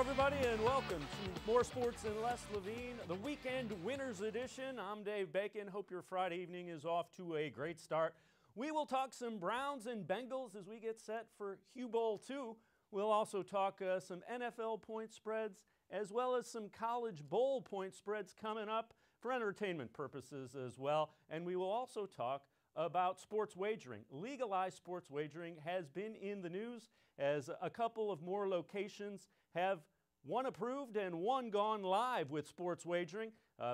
everybody, and welcome to more Sports and Les Levine, the Weekend Winners Edition. I'm Dave Bacon. Hope your Friday evening is off to a great start. We will talk some Browns and Bengals as we get set for Hugh Bowl 2. We'll also talk some NFL point spreads, as well as some college bowl point spreads coming up for entertainment purposes as well. And we will also talk about sports wagering. Legalized sports wagering has been in the news as a couple of more locations have one approved and one gone live with sports wagering.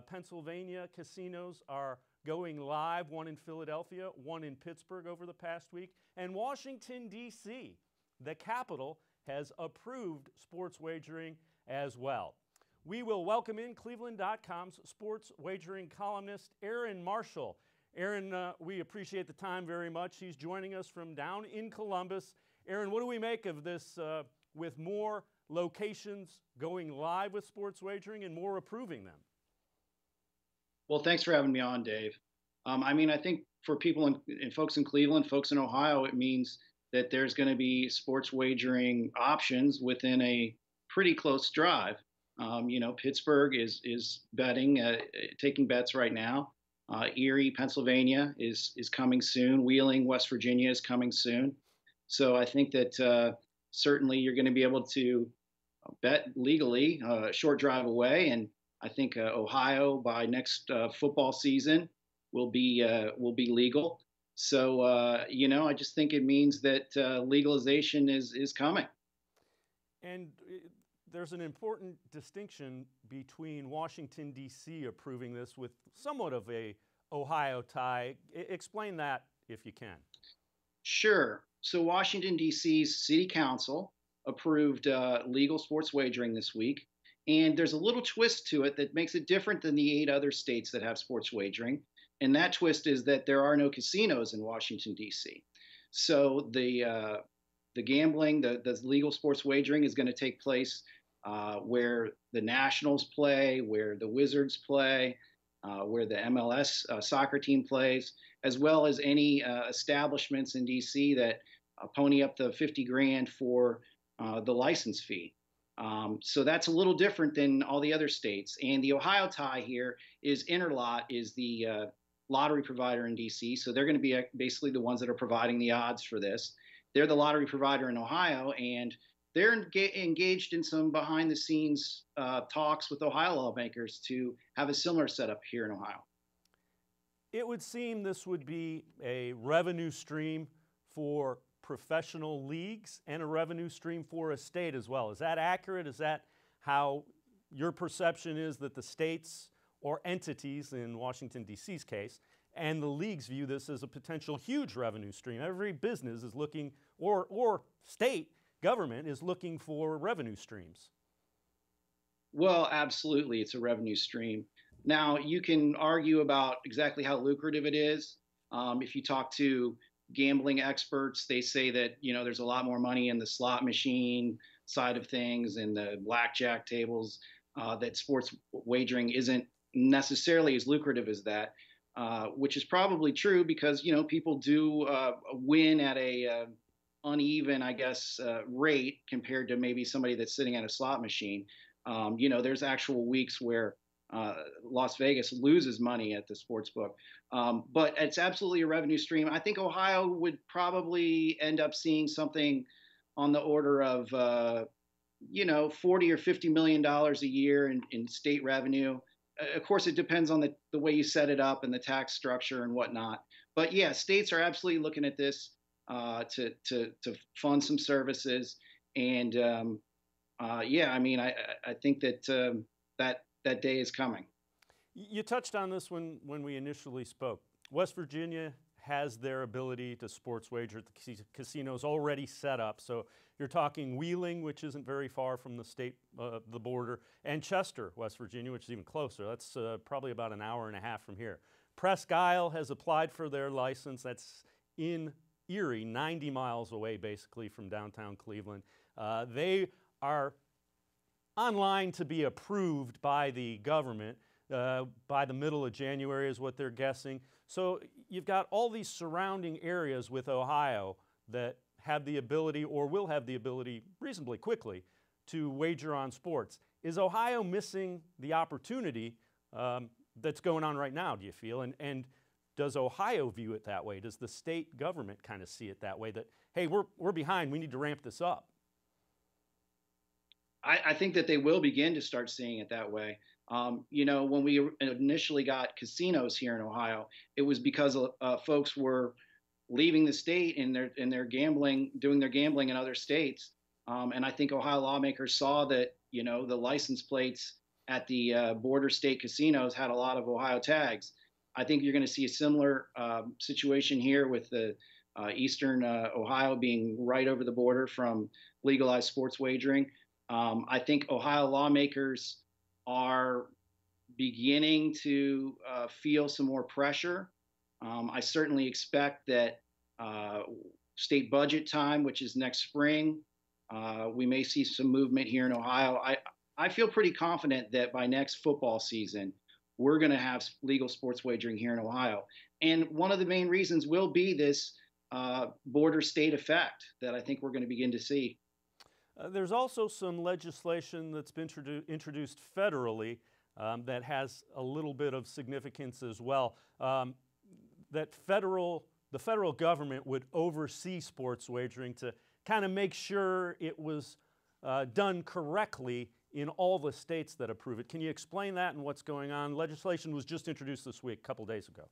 Pennsylvania casinos are going live, one in Philadelphia, one in Pittsburgh over the past week. And Washington, D.C., the capital, has approved sports wagering as well. We will welcome in cleveland.com's sports wagering columnist, Aaron Marshall. Aaron, we appreciate the time very much. He's joining us from down in Columbus. Aaron, what do we make of this with more locations going live with sports wagering and more approving them? Well, thanks for having me on, Dave. I think for people and folks in Cleveland, folks in Ohio, it means that there's going to be sports wagering options within a pretty close drive. Pittsburgh is betting, taking bets right now. Erie, Pennsylvania is coming soon. Wheeling, West Virginia is coming soon. So I think that certainly you're going to be able to bet legally a short drive away, and I think Ohio by next football season will be legal. So I just think it means that legalization is coming. And there's an important distinction between Washington, D.C. approving this with somewhat of a Ohio tie. Explain that if you can. Sure. So Washington, D.C.'s City Council approved legal sports wagering this week. And there's a little twist to it that makes it different than the 8 other states that have sports wagering. And that twist is that there are no casinos in Washington, D.C. So the gambling, the legal sports wagering is going to take place where the Nationals play, where the Wizards play, where the MLS soccer team plays, as well as any establishments in D.C. that pony up the 50 grand for the license fee. So that's a little different than all the other states. And the Ohio tie here is Interlot is the lottery provider in D.C. So they're going to be basically the ones that are providing the odds for this. They're the lottery provider in Ohio, and they're engaged in some behind-the-scenes talks with Ohio lawmakers to have a similar setup here in Ohio. It would seem this would be a revenue stream for professional leagues and a revenue stream for a state as well. Is that accurate? Is that how your perception is that the states or entities, in Washington, D.C.'s case, and the leagues view this as a potential huge revenue stream? Every business is looking, or state government is looking for revenue streams. Well, absolutely, it's a revenue stream. Now, you can argue about exactly how lucrative it is. If you talk to gambling experts, they say that there's a lot more money in the slot machine side of things and the blackjack tables, that sports wagering isn't necessarily as lucrative as that, which is probably true because people do win at a uneven, I guess, rate compared to maybe somebody that's sitting at a slot machine. There's actual weeks where Las Vegas loses money at the sports book. But it's absolutely a revenue stream. I think Ohio would probably end up seeing something on the order of, $40 or $50 million a year in state revenue. Of course, it depends on the way you set it up and the tax structure and whatnot. But yeah, states are absolutely looking at this to fund some services. And I think that that day is coming. You touched on this when we initially spoke. West Virginia has their ability to sports wager at the casinos already set up. So you're talking Wheeling, which isn't very far from the state, the border, and Chester, West Virginia, which is even closer. That's probably about an hour and a half from here. Presque Isle has applied for their license. That's in Erie, 90 miles away basically from downtown Cleveland. They are online to be approved by the government by the middle of January is what they're guessing. So you've got all these surrounding areas with Ohio that have the ability or will have the ability reasonably quickly to wager on sports. Is Ohio missing the opportunity that's going on right now, do you feel? And does Ohio view it that way? Does the state government kind of see it that way, that, hey, we're behind, we need to ramp this up? I think that they will begin to start seeing it that way. When we initially got casinos here in Ohio, it was because folks were leaving the state and they're gambling, doing their gambling in other states. And I think Ohio lawmakers saw that, the license plates at the border state casinos had a lot of Ohio tags. I think you're going to see a similar situation here with the Eastern Ohio being right over the border from legalized sports wagering. I think Ohio lawmakers are beginning to feel some more pressure. I certainly expect that state budget time, which is next spring, we may see some movement here in Ohio. I feel pretty confident that by next football season, we're going to have legal sports wagering here in Ohio. And one of the main reasons will be this border state effect that I think we're going to begin to see. There's also some legislation that's been introduced federally that has a little bit of significance as well. That the federal government would oversee sports wagering to kind of make sure it was done correctly in all the states that approve it. Can you explain that and what's going on? Legislation was just introduced this week, a couple days ago.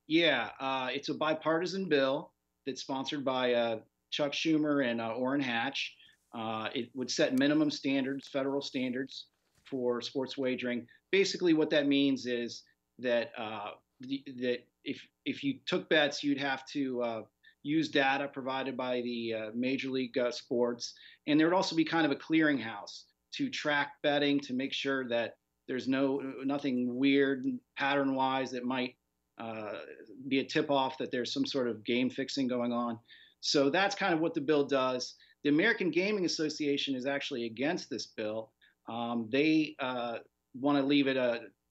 Yeah, it's a bipartisan bill that's sponsored by Chuck Schumer and Orrin Hatch. It would set minimum standards, federal standards for sports wagering. Basically, what that means is that that if you took bets, you'd have to use data provided by the Major League sports, and there would also be kind of a clearinghouse to track betting to make sure that there's nothing weird pattern-wise that might be a tip-off that there's some sort of game fixing going on. So that's kind of what the bill does. The American Gaming Association is actually against this bill. They want to leave it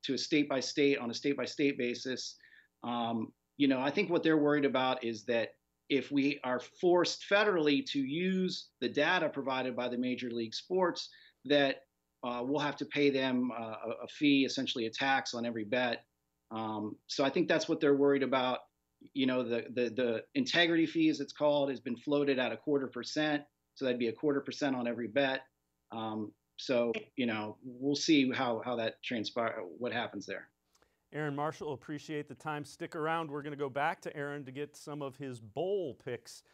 to a state-by-state, on a state-by-state basis. I think what they're worried about is that if we are forced federally to use the data provided by the Major League Sports, that we'll have to pay them a fee, essentially a tax on every bet. So I think that's what they're worried about. The integrity fee, as it's called, has been floated at 0.25%. So that'd be 0.25% on every bet. So we'll see how that transpires, what happens there. Aaron Marshall, appreciate the time. Stick around. We're going to go back to Aaron to get some of his bowl picks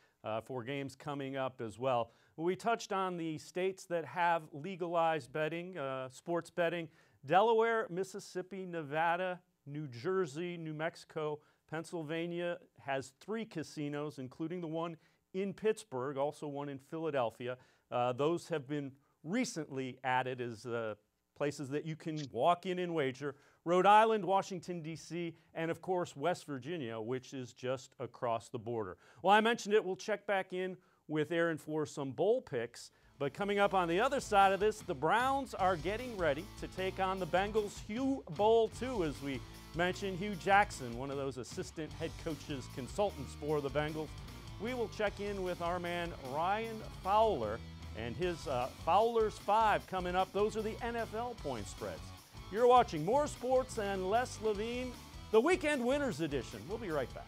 for games coming up as well. We touched on the states that have legalized betting, sports betting: Delaware, Mississippi, Nevada, New Jersey, New Mexico. Pennsylvania has 3 casinos, including the one in Pittsburgh, also one in Philadelphia. Those have been recently added as places that you can walk in and wager. Rhode Island, Washington, D.C., and of course West Virginia, which is just across the border. Well, I mentioned it. We'll check back in with Aaron for some bowl picks. But coming up on the other side of this, the Browns are getting ready to take on the Bengals. Hugh Bowl, too, as we mentioned. Hugh Jackson, one of those assistant head coaches, consultants for the Bengals. We will check in with our man Ryan Fowler and his Fowler's 5 coming up. Those are the NFL point spreads. You're watching More Sports and Les Levine, the Weekend Winners Edition. We'll be right back.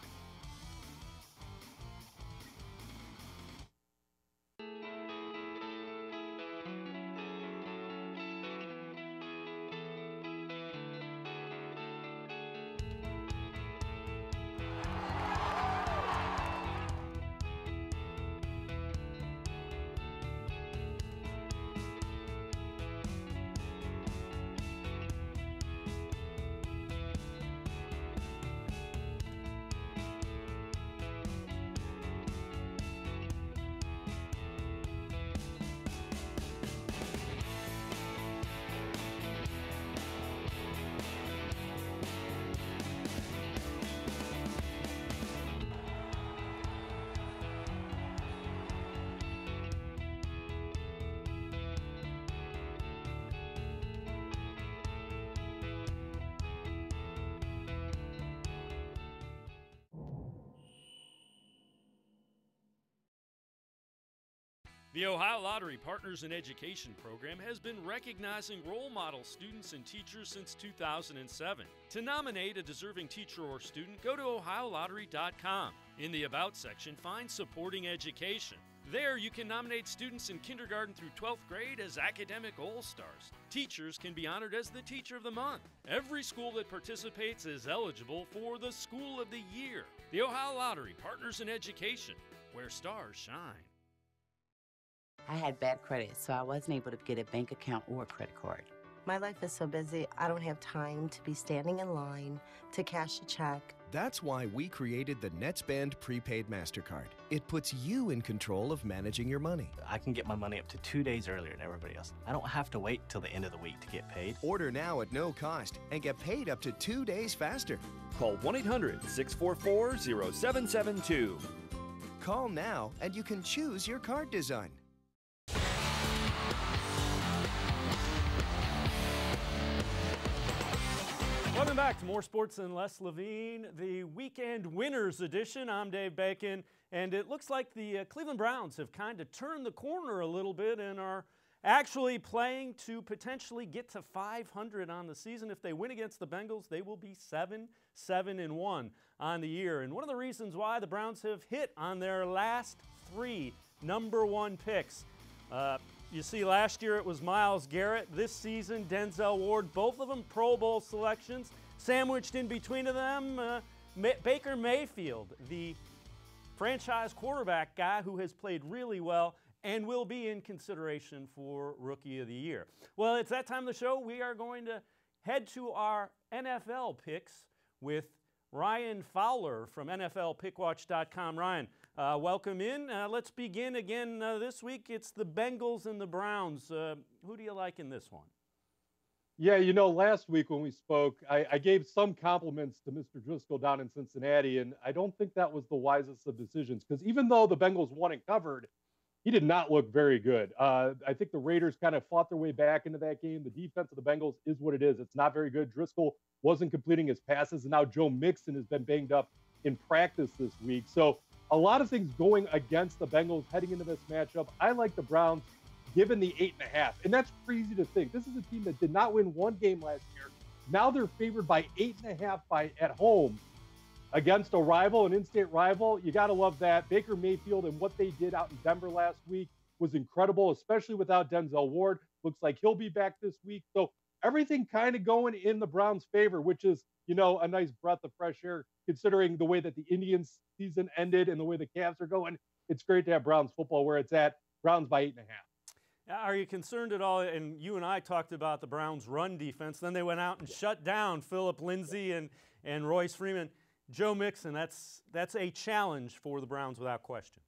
The Ohio Lottery Partners in Education program has been recognizing role model students and teachers since 2007. To nominate a deserving teacher or student, go to ohiolottery.com. In the About section, find Supporting Education. There, you can nominate students in kindergarten through 12th grade as academic all-stars. Teachers can be honored as the Teacher of the Month. Every school that participates is eligible for the School of the Year. The Ohio Lottery Partners in Education, where stars shine. I had bad credit, so I wasn't able to get a bank account or a credit card. My life is so busy, I don't have time to be standing in line to cash a check. That's why we created the NetsBand Prepaid MasterCard. It puts you in control of managing your money. I can get my money up to 2 days earlier than everybody else. I don't have to wait till the end of the week to get paid. Order now at no cost and get paid up to 2 days faster. Call 1-800-644-0772. Call now and you can choose your card design. Welcome back to more Sports and Les Levine, the Weekend Winners Edition. I'm Dave Bacon, and it looks like the Cleveland Browns have kind of turned the corner a little bit and are actually playing to potentially get to 500 on the season. If they win against the Bengals, they will be 7-1 on the year. And one of the reasons why the Browns have hit on their last 3 number 1 picks. You see, last year it was Myles Garrett. This season, Denzel Ward. Both of them Pro Bowl selections. Sandwiched in between of them, Baker Mayfield, the franchise quarterback guy who has played really well and will be in consideration for Rookie of the Year. Well, it's that time of the show. We are going to head to our NFL picks with Ryan Fowler from NFLPickWatch.com. Ryan, welcome in. Let's begin again this week. It's the Bengals and the Browns. Who do you like in this one? Yeah, you know, last week when we spoke, I gave some compliments to Mr. Driscoll down in Cincinnati, and I don't think that was the wisest of decisions because even though the Bengals won and covered, he did not look very good. I think the Raiders kind of fought their way back into that game. The defense of the Bengals is what it is. It's not very good. Driscoll wasn't completing his passes, and now Joe Mixon has been banged up in practice this week. So a lot of things going against the Bengals heading into this matchup. I like the Browns given the 8.5, and that's crazy to think. This is a team that did not win one game last year. Now they're favored by 8.5 at home against a rival, an in-state rival. You got to love that. Baker Mayfield and what they did out in Denver last week was incredible, especially without Denzel Ward. Looks like he'll be back this week. So everything kind of going in the Browns' favor, which is, you know, a nice breath of fresh air considering the way that the Indians season ended and the way the Cavs are going. It's great to have Browns football where it's at. Browns by 8.5. Are you concerned at all? And you and I talked about the Browns' run defense. Then they went out and shut down Phillip Lindsay and Royce Freeman. Joe Mixon, that's a challenge for the Browns without question.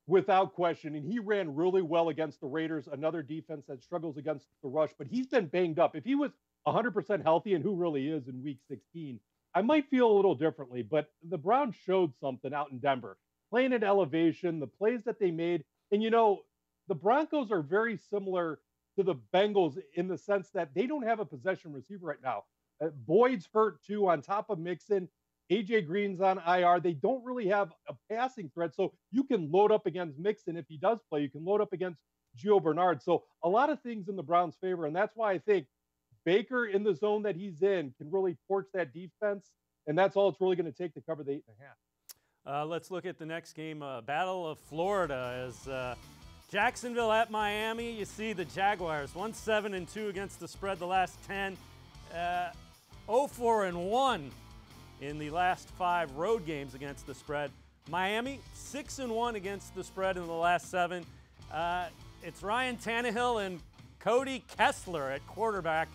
Without question. And he ran really well against the Raiders, another defense that struggles against the rush. But he's been banged up. If he was 100% healthy, and who really is in Week 16, I might feel a little differently. But the Browns showed something out in Denver. Playing at elevation, the plays that they made. And, you know, the Broncos are very similar to the Bengals in the sense that they don't have a possession receiver right now. Boyd's hurt too on top of Mixon. A.J. Green's on IR. They don't really have a passing threat. So you can load up against Mixon if he does play. You can load up against Gio Bernard. So a lot of things in the Browns' favor. And that's why I think Baker in the zone that he's in can really torch that defense. And that's all it's really going to take to cover the 8.5. Let's look at the next game, Battle of Florida. As Jacksonville at Miami, you see the Jaguars 1-7-2 against the spread the last 10, 0-4-1 in the last 5 road games against the spread. Miami 6-1 against the spread in the last 7. It's Ryan Tannehill and Cody Kessler at quarterback.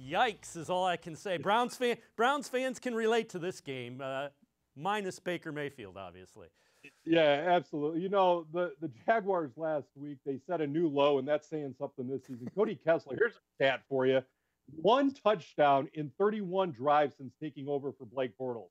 Yikes is all I can say. Browns fans can relate to this game, minus Baker Mayfield, obviously. Yeah, absolutely. You know, the Jaguars last week, they set a new low, and that's saying something this season. Cody Kessler, here's a stat for you. 1 touchdown in 31 drives since taking over for Blake Bortles.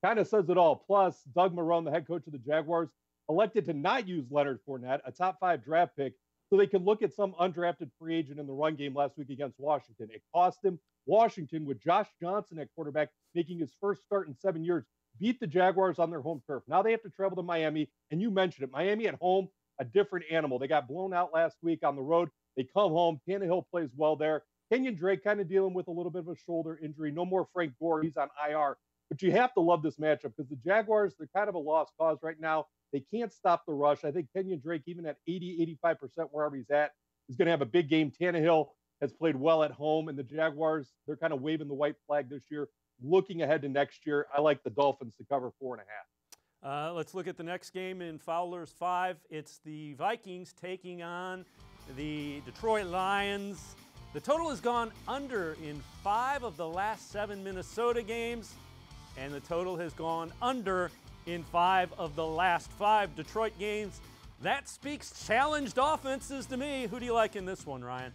Kind of says it all. Plus, Doug Marrone, the head coach of the Jaguars, elected to not use Leonard Fournette, a top 5 draft pick, so they could look at some undrafted free agent in the run game last week against Washington. It cost him. Washington, with Josh Johnson at quarterback, making his first start in 7 years, beat the Jaguars on their home turf. Now they have to travel to Miami, and you mentioned it. Miami at home, a different animal. They got blown out last week on the road. They come home. Tannehill plays well there. Kenyon Drake kind of dealing with a little bit of a shoulder injury. No more Frank Gore. He's on IR. But you have to love this matchup because the Jaguars, they're kind of a lost cause right now. They can't stop the rush. I think Kenyon Drake, even at 80, 85%, wherever he's at, is going to have a big game. Tannehill has played well at home, and the Jaguars, they're kind of waving the white flag this year. Looking ahead to next year, I like the Dolphins to cover 4.5. Let's look at the next game in Fowler's 5. It's the Vikings taking on the Detroit Lions. The total has gone under in 5 of the last 7 Minnesota games, and the total has gone under in 5 of the last 5 Detroit games. That speaks challenged offenses to me. Who do you like in this one, Ryan?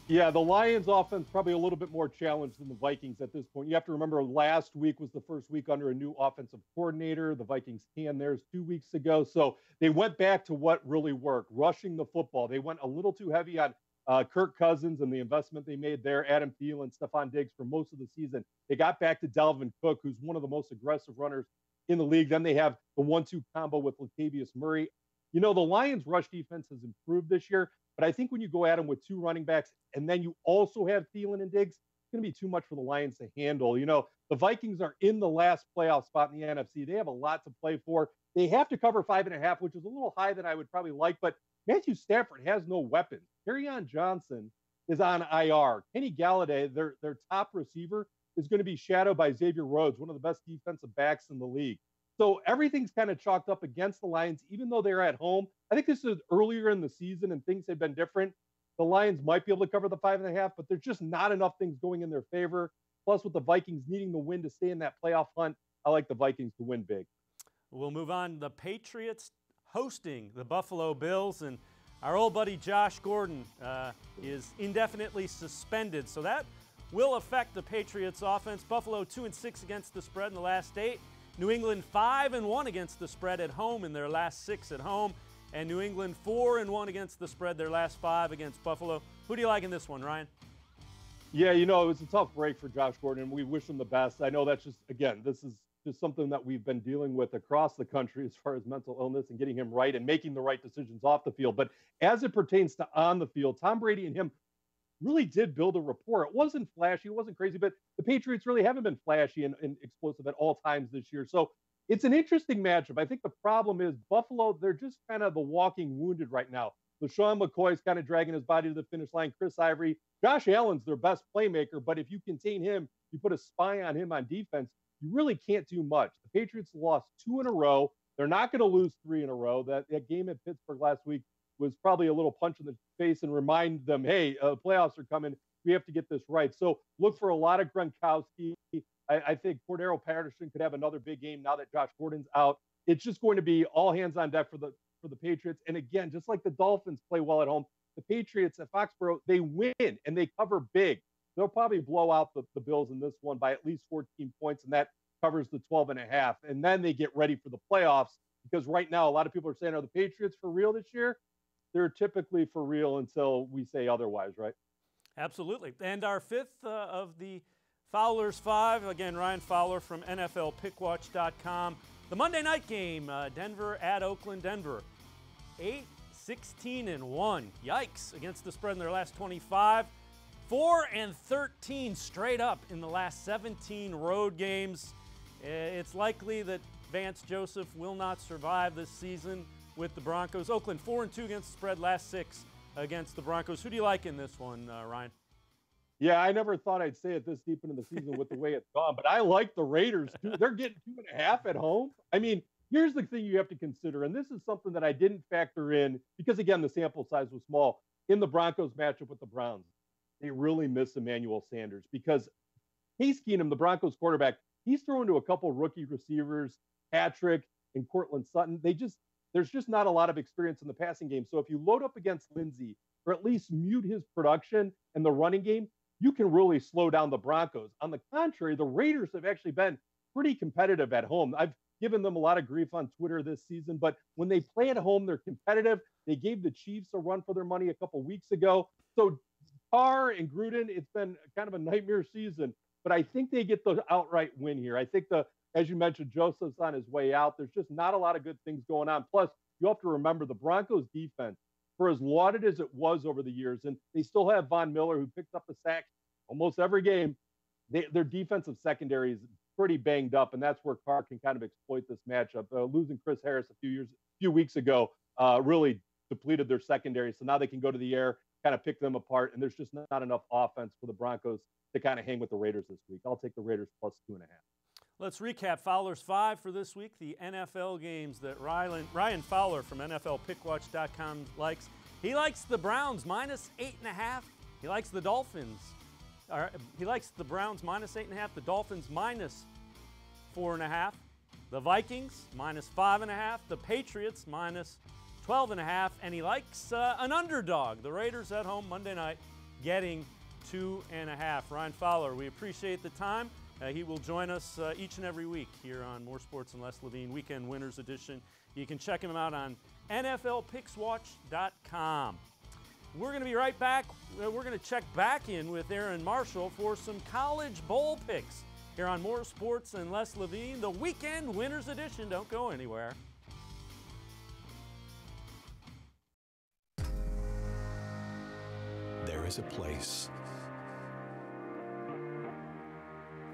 Yeah, the Lions offense probably a little bit more challenged than the Vikings at this point. You have to remember last week was the first week under a new offensive coordinator. The Vikings canned theirs 2 weeks ago. So they went back to what really worked, rushing the football. They went a little too heavy on Kirk Cousins and the investment they made there, Adam Thielen, Stephon Diggs for most of the season. They got back to Dalvin Cook, who's one of the most aggressive runners in the league. Then they have the 1-2 combo with Latavius Murray. You know, the Lions' rush defense has improved this year, but I think when you go at them with 2 running backs and then you also have Thielen and Diggs, it's going to be too much for the Lions to handle. You know, the Vikings are in the last playoff spot in the NFC. They have a lot to play for. They have to cover 5.5, which is a little high than I would probably like, but Matthew Stafford has no weapons. Kerryon Johnson is on IR. Kenny Galladay, their top receiver, is going to be shadowed by Xavier Rhodes, one of the best defensive backs in the league. So everything's kind of chalked up against the Lions, even though they're at home. I think this is earlier in the season and things have been different. The Lions might be able to cover the 5.5, but there's just not enough things going in their favor. Plus, with the Vikings needing the win to stay in that playoff hunt, I like the Vikings to win big. We'll move on. The Patriots hosting the Buffalo Bills, and our old buddy Josh Gordon is indefinitely suspended. So that will affect the Patriots offense. Buffalo 2-6 against the spread in the last 8. New England 5-1 against the spread at home in their last 6 at home. And New England 4-1 against the spread their last 5 against Buffalo. Who do you like in this one, Ryan? Yeah, you know, it was a tough break for Josh Gordon, and we wish him the best. I know that's just, again, this is just something that we've been dealing with across the country as far as mental illness and getting him right and making the right decisions off the field. But as it pertains to on the field, Tom Brady and him really did build a rapport. It wasn't flashy, it wasn't crazy, but the Patriots really haven't been flashy and explosive at all times this year. So it's an interesting matchup. I think the problem is Buffalo, they're just kind of the walking wounded right now. LaShawn McCoy's kind of dragging his body to the finish line. Chris Ivory, Josh Allen's their best playmaker, but if you contain him, you put a spy on him on defense, you really can't do much. The Patriots lost 2 in a row. They're not going to lose 3 in a row. That game at Pittsburgh last week was probably a little punch in the face and remind them, hey, playoffs are coming. We have to get this right. So look for a lot of Gronkowski. I think Cordero Patterson could have another big game now that Josh Gordon's out. It's just going to be all hands on deck for the Patriots. And again, just like the Dolphins play well at home, the Patriots at Foxborough, they win and they cover big. They'll probably blow out the Bills in this one by at least 14 points, and that covers the 12.5. And then they get ready for the playoffs because right now a lot of people are saying, are the Patriots for real this year? They're typically for real until we say otherwise, right? Absolutely. And our 5th of the Fowler's 5, again, Ryan Fowler from NFLPickWatch.com. The Monday night game, Denver at Oakland. Denver 8-16-1. Yikes, against the spread in their last 25. 4-13 straight up in the last 17 road games. It's likely that Vance Joseph will not survive this season with the Broncos. Oakland 4-2 against the spread, last 6 against the Broncos. Who do you like in this one, Ryan? Yeah, I never thought I'd say it this deep into the season with the way it's gone, but I like the Raiders too. They're getting 2.5 at home. I mean, here's the thing you have to consider, and this is something that I didn't factor in because, again, the sample size was small. In the Broncos matchup with the Browns, they really miss Emmanuel Sanders because Case Keenum, the Broncos quarterback, he's throwing to a couple rookie receivers, Patrick and Cortland Sutton. There's just not a lot of experience in the passing game. So if you load up against Lindsey or at least mute his production and the running game, you can really slow down the Broncos. On the contrary, the Raiders have actually been pretty competitive at home. I've given them a lot of grief on Twitter this season, but when they play at home, they're competitive. They gave the Chiefs a run for their money a couple weeks ago. So Carr and Gruden, it's been kind of a nightmare season, but I think they get the outright win here. I think as you mentioned, Joseph's on his way out. There's just not a lot of good things going on. Plus, you have to remember the Broncos defense, for as lauded as it was over the years, and they still have Von Miller, who picks up a sack almost every game. Their defensive secondary is pretty banged up, and that's where Carr can kind of exploit this matchup. Losing Chris Harris a few weeks ago really depleted their secondary, so now they can go to the air, kind of pick them apart, and there's just not enough offense for the Broncos to kind of hang with the Raiders this week. I'll take the Raiders plus 2.5. Let's recap Fowler's 5 for this week, the NFL games that Ryan Fowler from NFLPickWatch.com likes. He likes the Browns minus 8.5. He likes the Dolphins. He likes the Browns minus 8.5, the Dolphins minus 4.5, the Vikings minus 5.5, the Patriots minus 12.5, and he likes an underdog, the Raiders at home Monday night, getting 2.5. Ryan Fowler, we appreciate the time. He will join us each and every week here on More Sports and Les Levine Weekend Winners Edition. You can check him out on NFLPicksWatch.com. We're going to be right back. We're going to check back in with Aaron Marshall for some college bowl picks here on More Sports and Les Levine, the Weekend Winners Edition. Don't go anywhere. There is a place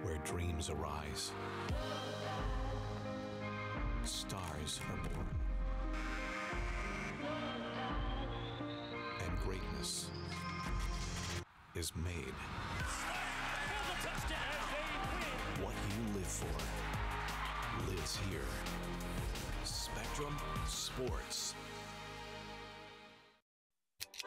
where dreams arise, stars are born, and greatness is made. What you live for lives here. Spectrum Sports.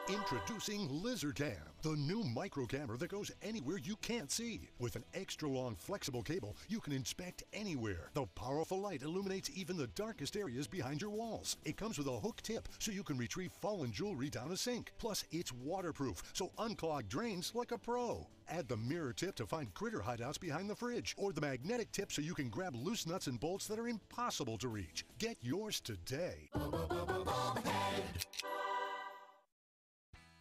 Introducing LizardCam, the new micro camera that goes anywhere you can't see. With an extra long flexible cable, you can inspect anywhere. The powerful light illuminates even the darkest areas behind your walls. It comes with a hook tip so you can retrieve fallen jewelry down a sink. Plus, it's waterproof, so unclog drains like a pro. Add the mirror tip to find critter hideouts behind the fridge, or the magnetic tip so you can grab loose nuts and bolts that are impossible to reach. Get yours today.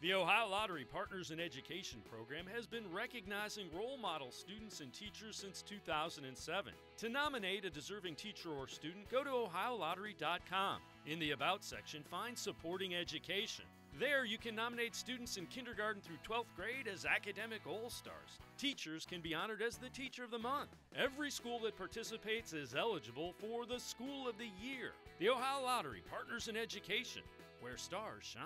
The Ohio Lottery Partners in Education program has been recognizing role model students and teachers since 2007. To nominate a deserving teacher or student, go to OhioLottery.com. In the About section, find Supporting Education. There, you can nominate students in kindergarten through 12th grade as academic all-stars. Teachers can be honored as the Teacher of the Month. Every school that participates is eligible for the School of the Year. The Ohio Lottery Partners in Education, where stars shine.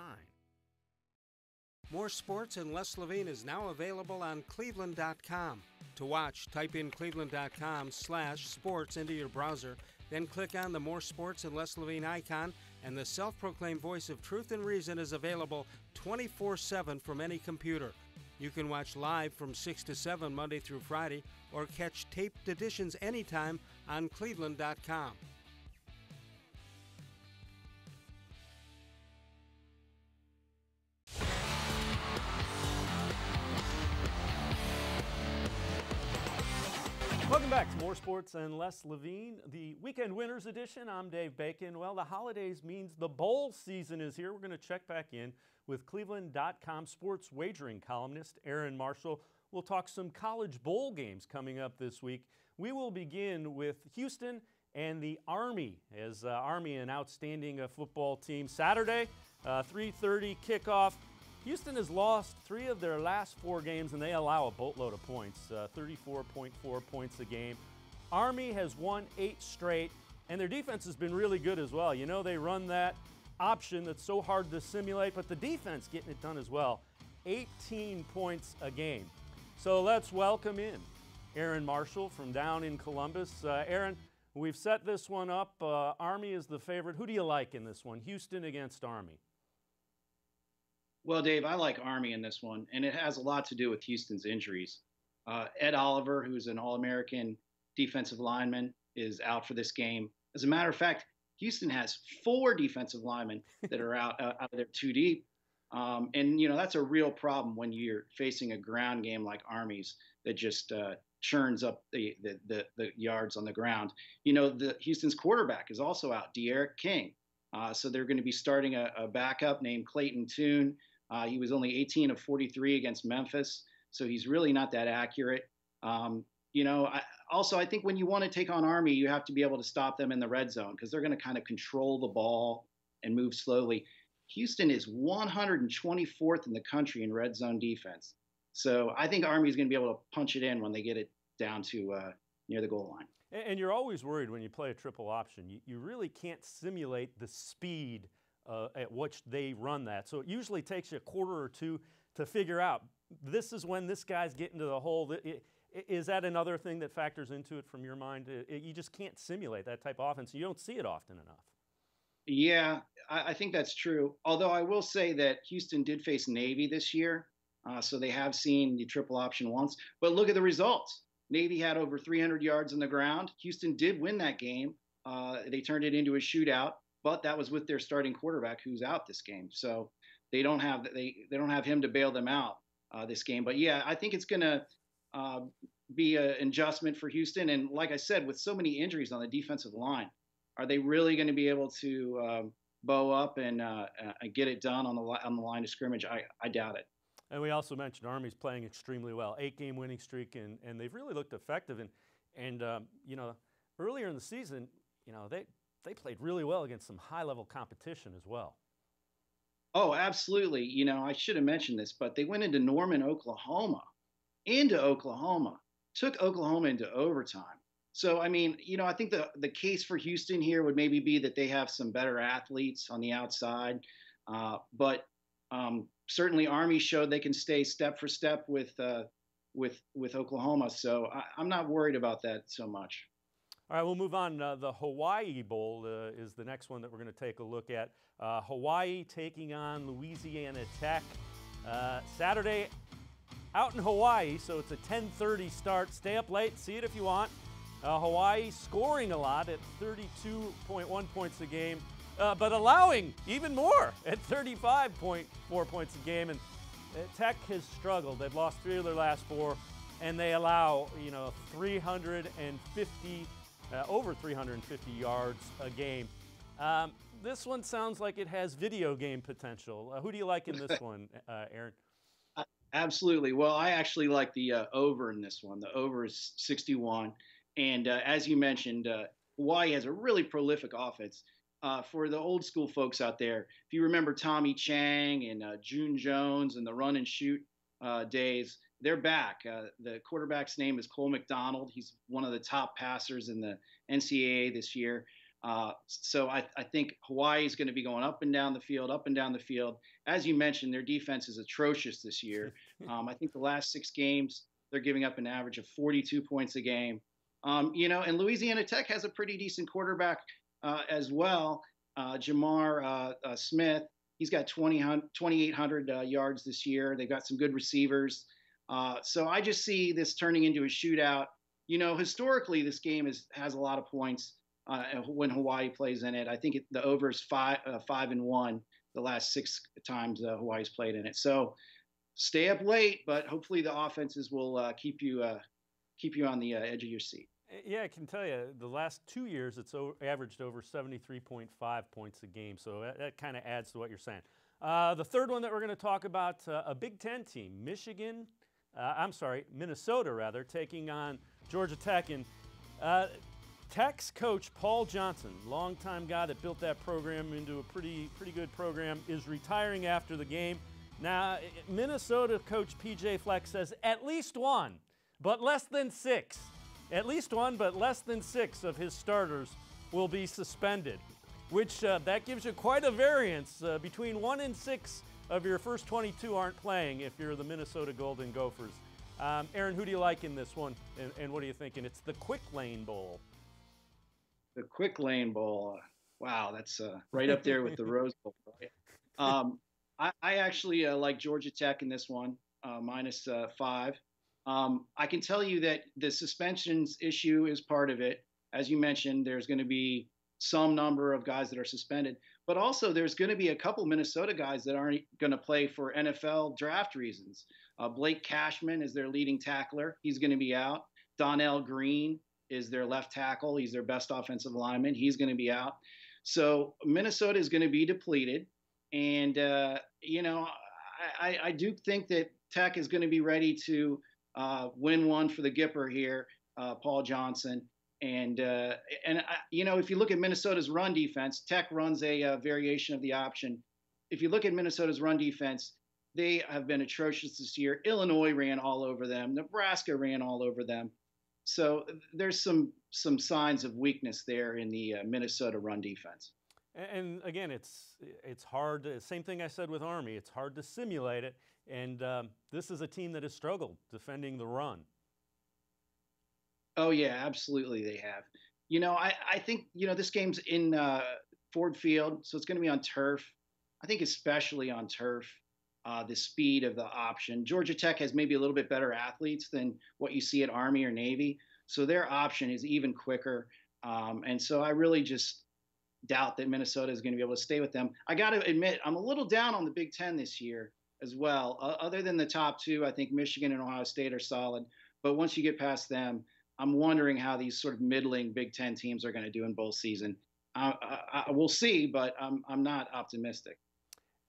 More Sports and Les Levine is now available on cleveland.com. To watch, type in cleveland.com/sports into your browser, then click on the More Sports and Les Levine icon, and the self-proclaimed voice of truth and reason is available 24/7 from any computer. You can watch live from 6 to 7 Monday through Friday, or catch taped editions anytime on cleveland.com. Welcome back to More Sports and Les Levine, the Weekend Winners Edition. I'm Dave Bacon. Well, the holidays means the bowl season is here. We're going to check back in with cleveland.com sports wagering columnist Aaron Marshall. We'll talk some college bowl games coming up this week. We will begin with Houston and the Army, as Army, an outstanding football team. Saturday, 3:30 kickoff. Houston has lost 3 of their last 4 games, and they allow a boatload of points, 34.4 points a game. Army has won 8 straight, and their defense has been really good as well. You know, they run that option that's so hard to simulate, but the defense getting it done as well. 18 points a game. So let's welcome in Aaron Marshall from down in Columbus. Aaron, we've set this one up. Army is the favorite. Who do you like in this one? Houston against Army. Well, Dave, I like Army in this one, and it has a lot to do with Houston's injuries. Ed Oliver, who's an All-American defensive lineman, is out for this game. As a matter of fact, Houston has 4 defensive linemen that are out of their 2 deep. And, you know, that's a real problem when you're facing a ground game like Army's that just churns up the yards on the ground. You know, the Houston's quarterback is also out, De'Aaron King. So they're going to be starting a backup named Clayton Tune. He was only 18 of 43 against Memphis, so he's really not that accurate. You know, I think when you want to take on Army, you have to be able to stop them in the red zone because they're going to kind of control the ball. and move slowly. Houston is 124th in the country in red zone defense. So I think Army is going to be able to punch it in when they get it down to near the goal line. And you're always worried when you play a triple option. You really can't simulate the speed at which they run that. So it usually takes you a quarter or two to figure out, this is when this guy's getting to the hole. Is that another thing that factors into it from your mind? You just can't simulate that type of offense. You don't see it often enough. Yeah, I think that's true. Although I will say that Houston did face Navy this year, so they have seen the triple option once. But look at the results. Navy had over 300 yards on the ground. Houston did win that game. They turned it into a shootout, but that was with their starting quarterback who's out this game. So they don't have him to bail them out this game. But yeah, I think it's going to be an adjustment for Houston. And like I said, with so many injuries on the defensive line, are they really going to be able to bow up and get it done on the line of scrimmage? I doubt it. And we also mentioned Army's playing extremely well, 8-game winning streak, and they've really looked effective. And you know, earlier in the season, you know, they played really well against some high-level competition as well. Oh, absolutely. You know, I should have mentioned this, but they went into Norman, Oklahoma, took Oklahoma into overtime. So, I mean, you know, I think the case for Houston here would maybe be that they have some better athletes on the outside, but certainly Army showed they can stay step for step with Oklahoma. So I'm not worried about that so much. All right, we'll move on. The Hawaii Bowl is the next one that we're going to take a look at. Hawaii taking on Louisiana Tech Saturday out in Hawaii, so it's a 10:30 start. Stay up late, see it if you want. Hawaii scoring a lot at 32.1 points a game, but allowing even more at 35.4 points a game. And Tech has struggled. They've lost 3 of their last 4, and they allow, you know, over 350 yards a game. This one sounds like it has video game potential. Who do you like in this one, Aaron? Absolutely. Well, I actually like the over in this one. The over is 61. And as you mentioned, Hawaii has a really prolific offense. For the old school folks out there, if you remember Tommy Chang and June Jones and the run and shoot days, they're back. The quarterback's name is Cole McDonald. He's one of the top passers in the NCAA this year. So I think Hawaii is going to be going up and down the field. As you mentioned, their defense is atrocious this year. I think the last 6 games, they're giving up an average of 42 points a game. You know, and Louisiana Tech has a pretty decent quarterback as well. Jamar Smith, he's got 2,800 yards this year. They've got some good receivers. So I just see this turning into a shootout. You know, historically, this game has a lot of points when Hawaii plays in it. I think the over is 5-1 the last 6 times Hawaii's played in it. So stay up late, but hopefully the offenses will keep you on the edge of your seat. Yeah, I can tell you, the last 2 years, it's averaged over 73.5 points a game, so that kind of adds to what you're saying. The third one that we're going to talk about, a Big Ten team, Minnesota, taking on Georgia Tech. And Tech's coach, Paul Johnson, longtime guy that built that program into a pretty good program, is retiring after the game. Now, Minnesota coach P.J. Fleck says at least one, but less than 6. At least one, but less than 6 of his starters will be suspended, which that gives you quite a variance. Between 1 and 6 of your first 22 aren't playing if you're the Minnesota Golden Gophers. Aaron, who do you like in this one, and what are you thinking? It's the Quick Lane Bowl. The Quick Lane Bowl. Wow, that's right up there with the Rose Bowl. Right? I actually like Georgia Tech in this one, -5. I can tell you that the suspensions issue is part of it. As you mentioned, there's going to be some number of guys that are suspended, but also there's going to be a couple Minnesota guys that aren't going to play for NFL draft reasons. Blake Cashman is their leading tackler. He's going to be out. Donnell Green is their left tackle. He's their best offensive lineman. He's going to be out. So Minnesota is going to be depleted. And, you know, I do think that Tech is going to be ready to win one for the Gipper here, Paul Johnson. And if you look at Minnesota's run defense, Tech runs a variation of the option. If you look at Minnesota's run defense, they have been atrocious this year. Illinois ran all over them. Nebraska ran all over them. So there's some signs of weakness there in the Minnesota run defense. And again, it's hard. Same thing I said with Army. It's hard to simulate it. And this is a team that has struggled defending the run. Oh, yeah, absolutely they have. I think, this game's in Ford Field, so it's going to be on turf. I think especially on turf, the speed of the option. Georgia Tech has maybe a little bit better athletes than what you see at Army or Navy, so their option is even quicker. And so I really just doubt that Minnesota is going to be able to stay with them. I got to admit, I'm a little down on the Big Ten this year as well. Other than the top two, I think Michigan and Ohio State are solid. But once you get past them, I'm wondering how these sort of middling Big Ten teams are going to do in bowl season. We'll see, but I'm not optimistic.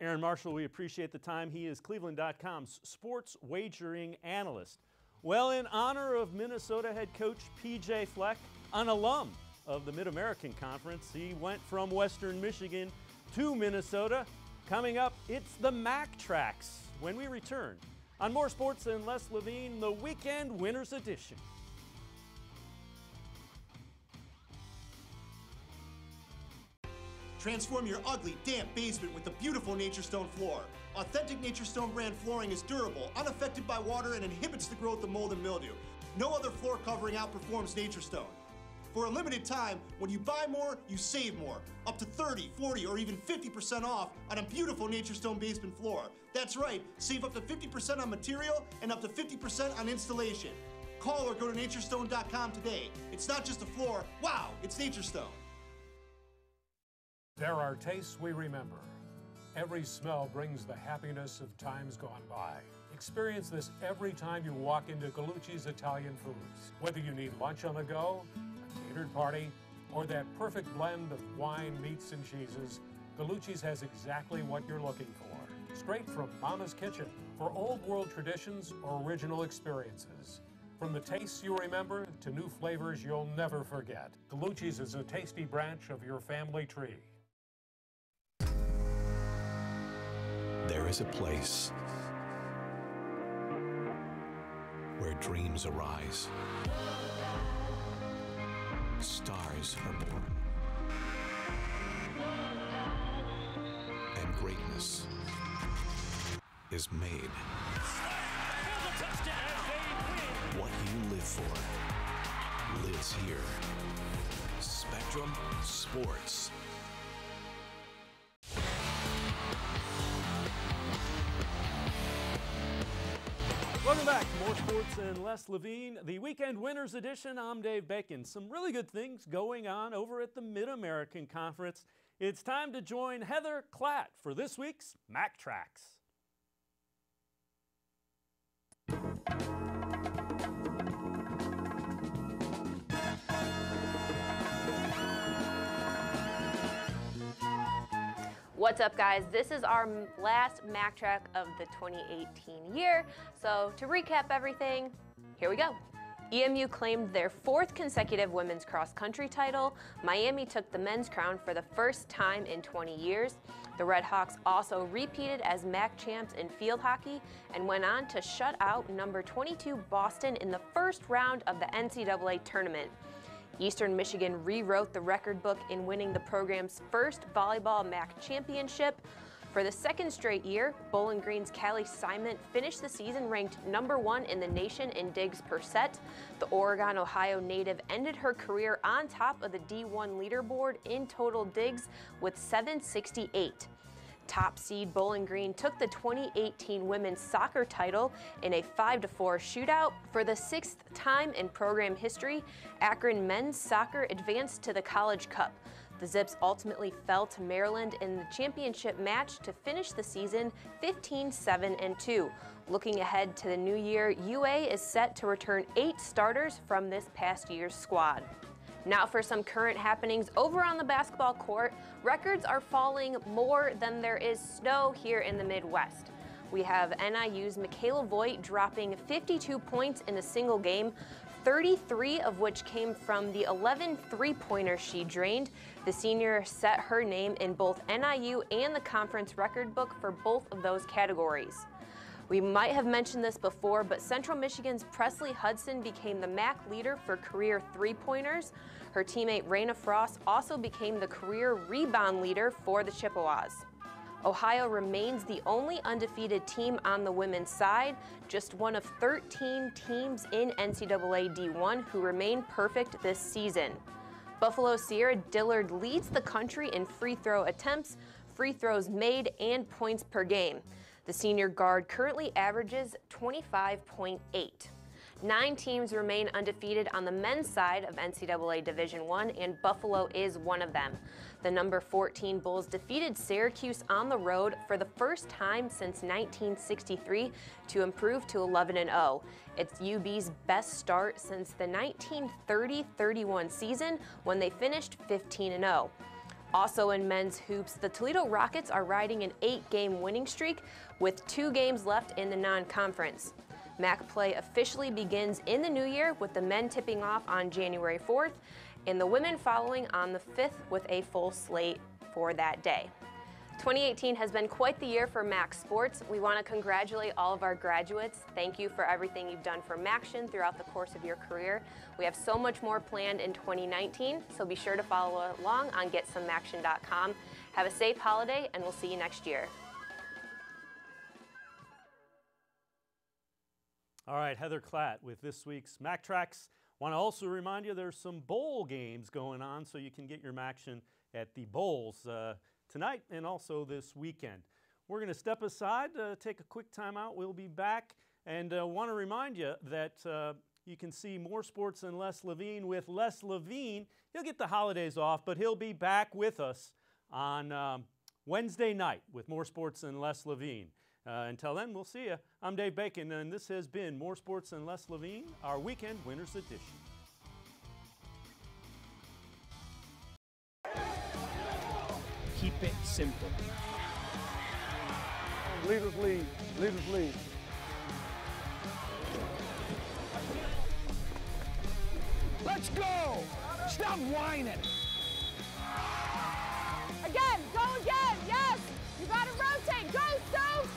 Aaron Marshall, we appreciate the time. He is cleveland.com's sports wagering analyst. Well, in honor of Minnesota head coach P.J. Fleck, an alum of the Mid-American Conference, he went from Western Michigan to Minnesota. Coming up, it's the Mac Tracks when we return on More Sports and Les Levine, the Weekend Winners Edition. Transform your ugly, damp basement with the beautiful Nature Stone floor. Authentic Nature Stone brand flooring is durable, unaffected by water, and inhibits the growth of mold and mildew. No other floor covering outperforms Nature Stone. For a limited time, when you buy more, you save more. Up to 30, 40, or even 50% off on a beautiful Nature Stone basement floor. That's right, save up to 50% on material and up to 50% on installation. Call or go to naturestone.com today. It's not just a floor, wow, it's Nature Stone. There are tastes we remember. Every smell brings the happiness of times gone by. Experience this every time you walk into Gallucci's Italian Foods. Whether you need lunch on the go, a catered party, or that perfect blend of wine, meats, and cheeses, Gallucci's has exactly what you're looking for. Straight from Mama's Kitchen for old world traditions or original experiences. From the tastes you remember to new flavors you'll never forget. Gallucci's is a tasty branch of your family tree. There is a place where dreams arise, stars are born, and greatness is made. What you live for lives here. Spectrum Sports. Welcome back to More Sports and Les Levine, the Weekend Winners Edition. I'm Dave Bacon. Some really good things going on over at the Mid-American Conference. It's time to join Heather Klatt for this week's Mac Tracks. What's up, guys? This is our last Mac Track of the 2018 year. So to recap everything, here we go. EMU claimed their 4th consecutive women's cross-country title. Miami took the men's crown for the first time in 20 years. The Red Hawks also repeated as MAC champs in field hockey and went on to shut out number 22 Boston in the first round of the NCAA tournament. Eastern Michigan rewrote the record book in winning the program's first volleyball MAC championship. For the 2nd straight year, Bowling Green's Callie Simon finished the season ranked #1 in the nation in digs per set. The Oregon, Ohio native ended her career on top of the D1 leaderboard in total digs with 768. Top seed Bowling Green took the 2018 women's soccer title in a 5-4 shootout. For the 6th time in program history, Akron men's soccer advanced to the College Cup. The Zips ultimately fell to Maryland in the championship match to finish the season 15-7-2. Looking ahead to the new year, UA is set to return 8 starters from this past year's squad. Now for some current happenings over on the basketball court. Records are falling more than there is snow here in the Midwest. We have NIU's Michaela Voigt dropping 52 points in a single game, 33 of which came from the 11 three-pointers she drained. The senior set her name in both NIU and the conference record book for both of those categories. We might have mentioned this before, but Central Michigan's Presley Hudson became the MAC leader for career three-pointers. Her teammate Raina Frost also became the career rebound leader for the Chippewas. Ohio remains the only undefeated team on the women's side, just one of 13 teams in NCAA D1 who remain perfect this season. Buffalo's Sierra Dillard leads the country in free throw attempts, free throws made, and points per game. The senior guard currently averages 25.8. 9 teams remain undefeated on the men's side of NCAA Division I, and Buffalo is one of them. The number 14 Bulls defeated Syracuse on the road for the first time since 1963 to improve to 11-0. It's UB's best start since the 1930-31 season when they finished 15-0. Also in men's hoops, the Toledo Rockets are riding an 8-game winning streak with 2 games left in the non-conference. MAC play officially begins in the new year with the men tipping off on January 4th and the women following on the 5th with a full slate for that day. 2018 has been quite the year for MAC sports. We want to congratulate all of our graduates. Thank you for everything you've done for MACtion throughout the course of your career. We have so much more planned in 2019, so be sure to follow along on GetSomeMACtion.com. Have a safe holiday, and we'll see you next year. All right, Heather Klatt with this week's Mac Tracks. Want to also remind you there's some bowl games going on, so you can get your MACtion at the bowls tonight and also this weekend. We're going to step aside, take a quick time out. We'll be back, and want to remind you that you can see more Sports and Les Levine with Les Levine. He'll get the holidays off, but he'll be back with us on Wednesday night with more Sports and Les Levine. Until then, we'll see you. I'm Dave Bacon, and this has been More Sports and Les Levine, our Weekend Winners Edition. Keep it simple. Leaders lead. Leaders lead. Let's go! Stop whining! Again, go again, yes! You gotta rotate, go, Stone!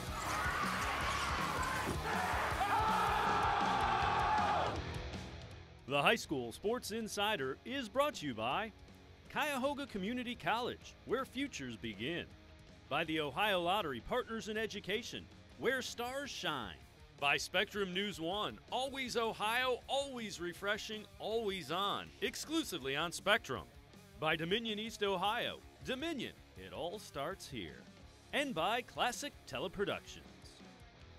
The High School Sports Insider is brought to you by Cuyahoga Community College, where futures begin. By the Ohio Lottery Partners in Education, where stars shine. By Spectrum News 1, always Ohio, always refreshing, always on, exclusively on Spectrum. By Dominion East Ohio, Dominion, it all starts here. And by Classic Teleproductions.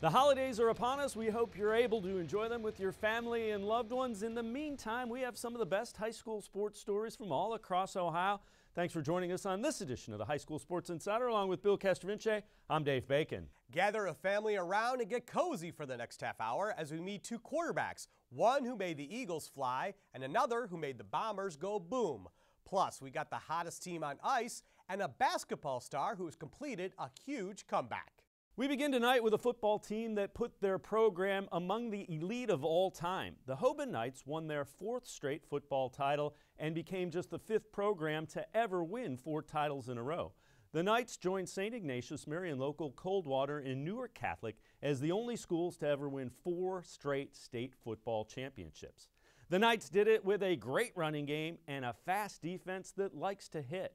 The holidays are upon us. We hope you're able to enjoy them with your family and loved ones. In the meantime, we have some of the best high school sports stories from all across Ohio. Thanks for joining us on this edition of the High School Sports Insider. Along with Bill Castrovince, I'm Dave Bacon. Gather a family around and get cozy for the next half hour as we meet 2 quarterbacks, one who made the Eagles fly and another who made the Bombers go boom. Plus, we got the hottest team on ice and a basketball star who has completed a huge comeback. We begin tonight with a football team that put their program among the elite of all time. The Hoban Knights won their 4th straight football title and became just the 5th program to ever win 4 titles in a row. The Knights joined St. Ignatius, Marion Local, Coldwater, and Newark Catholic as the only schools to ever win 4 straight state football championships. The Knights did it with a great running game and a fast defense that likes to hit.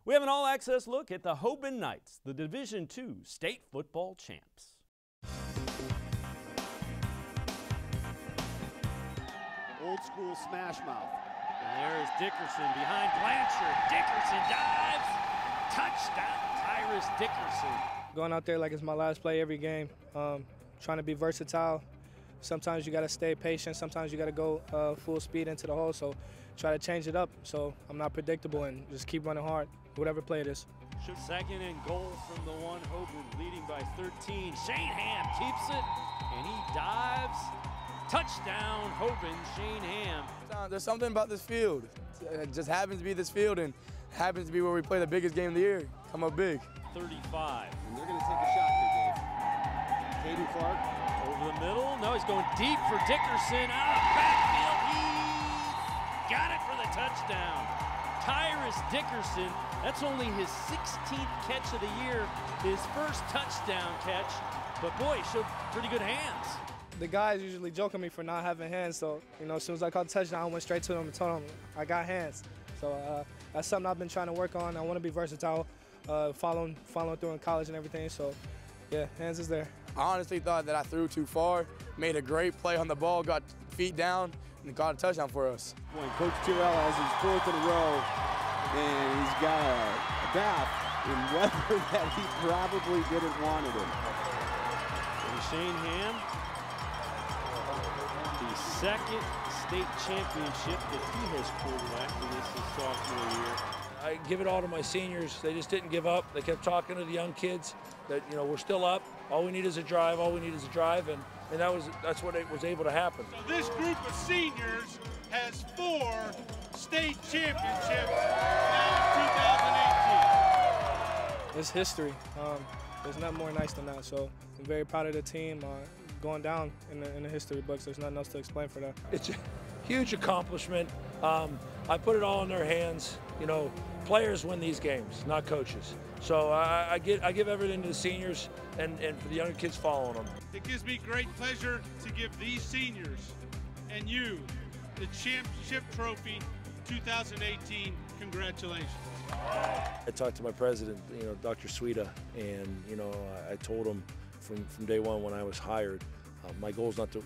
We have an all-access look at the Hoban Knights, the Division II state football champs. Old school smash mouth. And there is Dickerson behind Blanchard. Dickerson dives. Touchdown, Tyrus Dickerson. Going out there like it's my last play every game. Trying to be versatile. Sometimes you got to stay patient. Sometimes you got to go full speed into the hole. So try to change it up so I'm not predictable and just keep running hard, whatever play it is. 2nd and goal from the one. Hoban leading by 13. Shane Ham keeps it, and he dives. Touchdown, Hoban, Shane Ham. There's something about this field. It just happens to be this field and happens to be where we play the biggest game of the year. Come up big. 35. And they're going to take a shot here, Dave. Hayden Clark. Over the middle. No, he's going deep for Dickerson. Out of backfield. He got it for the touchdown. Tyrus Dickerson. That's only his 16th catch of the year. His first touchdown catch. But boy, he showed pretty good hands. The guys usually joke at me for not having hands, so as soon as I caught the touchdown, I went straight to them and told them I got hands. So that's something I've been trying to work on. I want to be versatile, following through in college and everything. So yeah, hands is there. I honestly thought that I threw too far, made a great play on the ball, got feet down, and got a touchdown for us. When Coach Tyrrell has his 4th in a row, and he's got a bath in weather that he probably didn't want it in. Shane Ham, the second state championship that he has quarterbacked in this his sophomore year. I give it all to my seniors. They just didn't give up. They kept talking to the young kids that, we're still up. All we need is a drive. All we need is a drive, and that's what it was able to happen. So this group of seniors has 4 state championships now in 2018. It's history. There's nothing more nice than that. So I'm very proud of the team going down in the history books. There's nothing else to explain for that. It's a huge accomplishment. I put it all in their hands. Players win these games, not coaches. So I give everything to the seniors and for the younger kids following them. It gives me great pleasure to give these seniors and you the championship trophy 2018. Congratulations. I talked to my president, Dr. Suida, and I told him from day one when I was hired, my goal is not to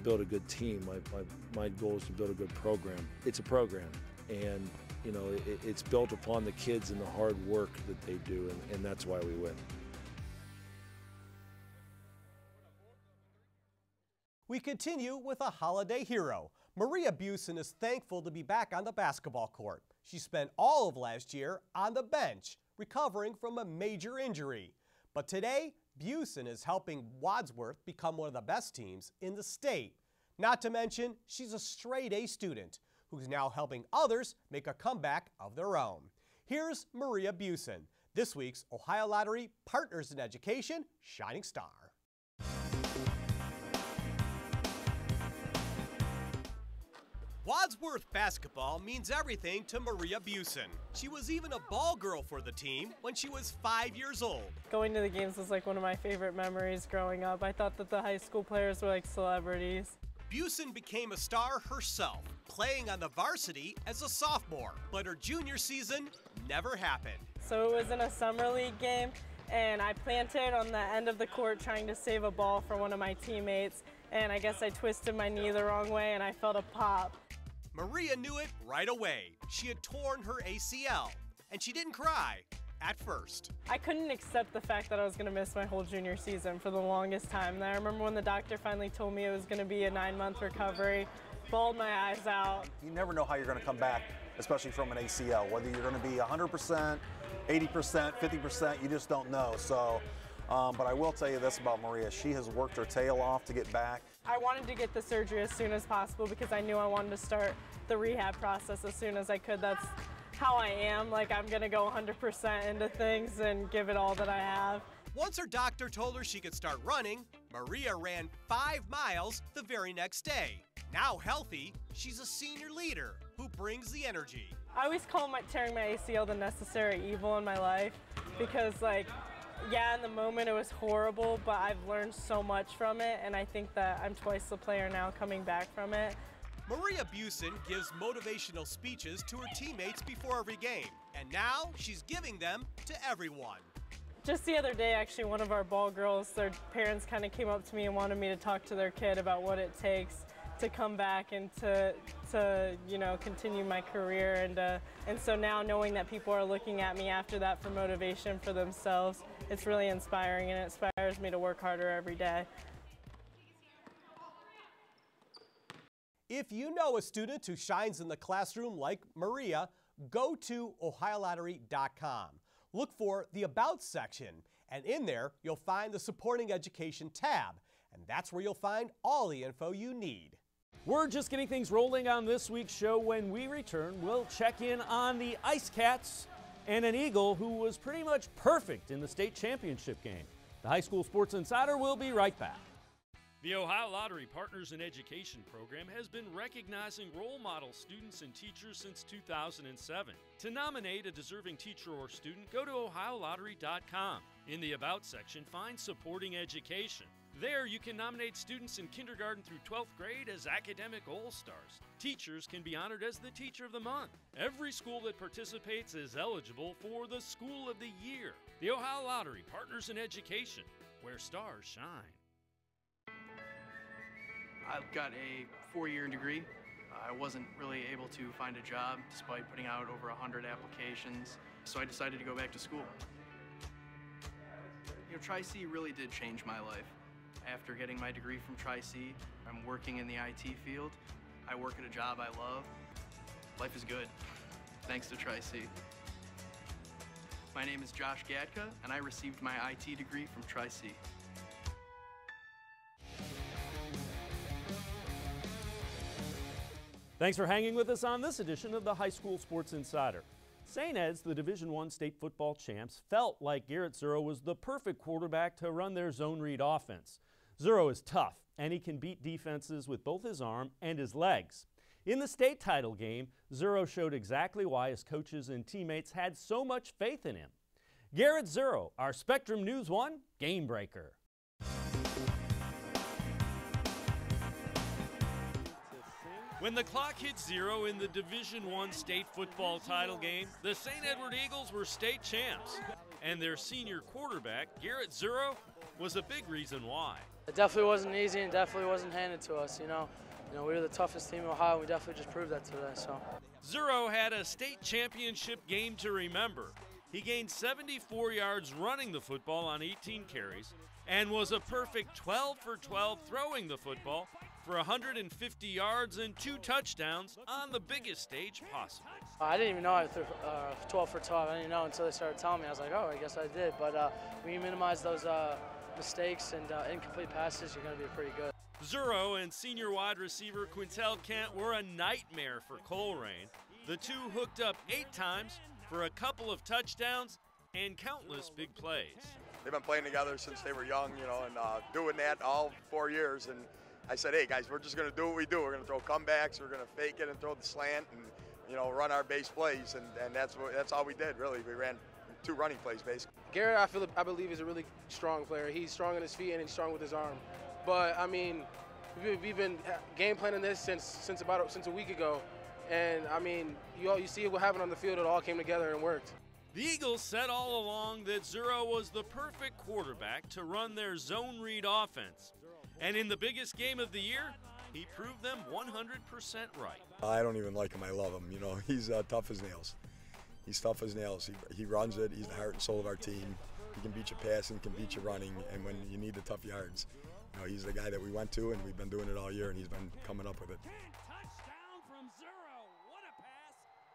build a good team. My goal is to build a good program. It's a program, and it's built upon the kids and the hard work that they do, and that's why we win. We continue with a holiday hero. Maria Busen is thankful to be back on the basketball court. She spent all of last year on the bench, recovering from a major injury. But today, Busen is helping Wadsworth become one of the best teams in the state. Not to mention, she's a straight-A student who's now helping others make a comeback of their own. Here's Maria Busen, this week's Ohio Lottery Partners in Education Shining Star. Wadsworth basketball means everything to Maria Busen. She was even a ball girl for the team when she was 5 years old. Going to the games was like one of my favorite memories growing up. I thought that the high school players were like celebrities. Busen became a star herself, playing on the varsity as a sophomore, but her junior season never happened. So it was in a summer league game, and I planted on the end of the court trying to save a ball for one of my teammates, and I guess I twisted my knee the wrong way and I felt a pop. Maria knew it right away. She had torn her ACL, and she didn't cry at first. I couldn't accept the fact that I was going to miss my whole junior season for the longest time. And I remember when the doctor finally told me it was going to be a 9-month recovery, bawled my eyes out. You never know how you're going to come back, especially from an ACL, whether you're going to be 100%, 80%, 50%, you just don't know. So, but I will tell you this about Maria. She has worked her tail off to get back. I wanted to get the surgery as soon as possible because I knew I wanted to start the rehab process as soon as I could. That's how I am. Like, I'm going to go 100% into things and give it all that I have. Once her doctor told her she could start running, Maria ran 5 miles the very next day. Now healthy, she's a senior leader who brings the energy. I always call tearing my ACL the necessary evil in my life because, yeah, in the moment it was horrible, but I've learned so much from it, and I think that I'm twice the player now coming back from it. Maria Busen gives motivational speeches to her teammates before every game, and now she's giving them to everyone. Just the other day, actually, one of our ball girls, their parents kind of came up to me and wanted me to talk to their kid about what it takes to come back and to continue my career. And so now knowing that people are looking at me after that for motivation for themselves, it's really inspiring, and it inspires me to work harder every day. If you know a student who shines in the classroom like Maria, go to OhioLottery.com. Look for the About section, and in there you'll find the Supporting Education tab, and that's where you'll find all the info you need. We're just getting things rolling on this week's show. When we return, we'll check in on the Ice Cats and an Eagle who was pretty much perfect in the state championship game. The The High School Sports Insider will be right back. The Ohio Lottery Partners in Education program has been recognizing role model students and teachers since 2007. To nominate a deserving teacher or student, go to ohiolottery.com. In the About section, find Supporting Education. There, you can nominate students in kindergarten through 12th grade as academic all-stars. Teachers can be honored as the Teacher of the Month. Every school that participates is eligible for the School of the Year. The Ohio Lottery Partners in Education, where stars shine. I've got a 4-year degree. I wasn't really able to find a job despite putting out over 100 applications, so I decided to go back to school. You know, Tri-C really did change my life. After getting my degree from Tri-C, I'm working in the IT field. I work at a job I love. Life is good, thanks to Tri-C. My name is Josh Gatka, and I received my IT degree from Tri-C. Thanks for hanging with us on this edition of the High School Sports Insider. St. Ed's, the Division I state football champs, felt like Garrett Zuro was the perfect quarterback to run their zone read offense. Zuro is tough, and he can beat defenses with both his arm and his legs. In the state title game, Zuro showed exactly why his coaches and teammates had so much faith in him. Garrett Zuro, our Spectrum News 1 Game Breaker. When the clock hit 0 in the Division I state football title game, the St. Edward Eagles were state champs, and their senior quarterback, Garrett Zuro, was a big reason why. It definitely wasn't easy and definitely wasn't handed to us, you know. We were the toughest team in Ohio, and we definitely just proved that today, so. Zuro had a state championship game to remember. He gained 74 yards running the football on 18 carries and was a perfect 12 for 12 throwing the football for 150 yards and 2 touchdowns on the biggest stage possible. I didn't even know I threw 12 for 12. I didn't know until they started telling me. I was like, oh, I guess I did. But when you minimize those mistakes and incomplete passes, you're going to be pretty good. Zuro and senior wide receiver Quintel Kent were a nightmare for Coleraine. The two hooked up 8 times for a couple of touchdowns and countless big plays. They've been playing together since they were young, and doing that all 4 years. And I said, hey guys, we're just going to do what we do. We're going to throw comebacks, we're going to fake it and throw the slant, and run our base plays, and that's all we did really. We ran 2 running plays basically. Garrett, I believe is a really strong player. He's strong on his feet and he's strong with his arm. But I mean, we've been game planning this since a week ago, and I mean, you see what happened on the field. It all came together and worked. The Eagles said all along that Zuro was the perfect quarterback to run their zone read offense. And in the biggest game of the year, he proved them 100% right. I don't even like him. I love him. He's tough as nails. He's tough as nails. He runs it. He's the heart and soul of our team. He can beat you passing, can beat you running, and when you need the tough yards, he's the guy that we went to, and we've been doing it all year, and he's been coming up with it. Touchdown from Zuro. What a pass.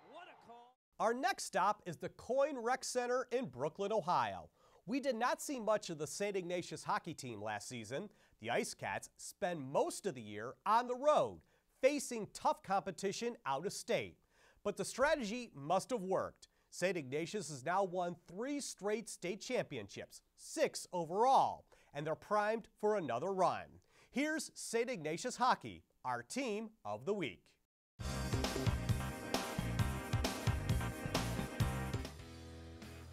What a call. Our next stop is the Coyne Rec Center in Brooklyn, Ohio. We did not see much of the St. Ignatius hockey team last season. The Ice Cats spend most of the year on the road, facing tough competition out of state. But the strategy must have worked. St. Ignatius has now won 3 straight state championships, 6 overall, and they're primed for another run. Here's St. Ignatius hockey, our team of the week.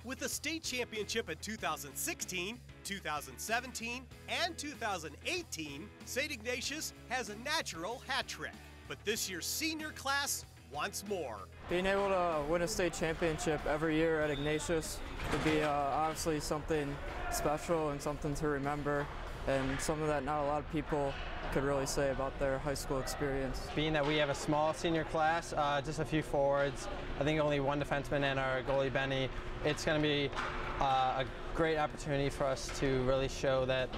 With a state championship in 2016, 2017, and 2018, St. Ignatius has a natural hat trick. But this year's senior class wants more. Being able to win a state championship every year at Ignatius would be honestly something special and something to remember, and something that not a lot of people could really say about their high school experience. Being that we have a small senior class, just a few forwards, I think only 1 defenseman and our goalie Benny, it's going to be a great opportunity for us to really show that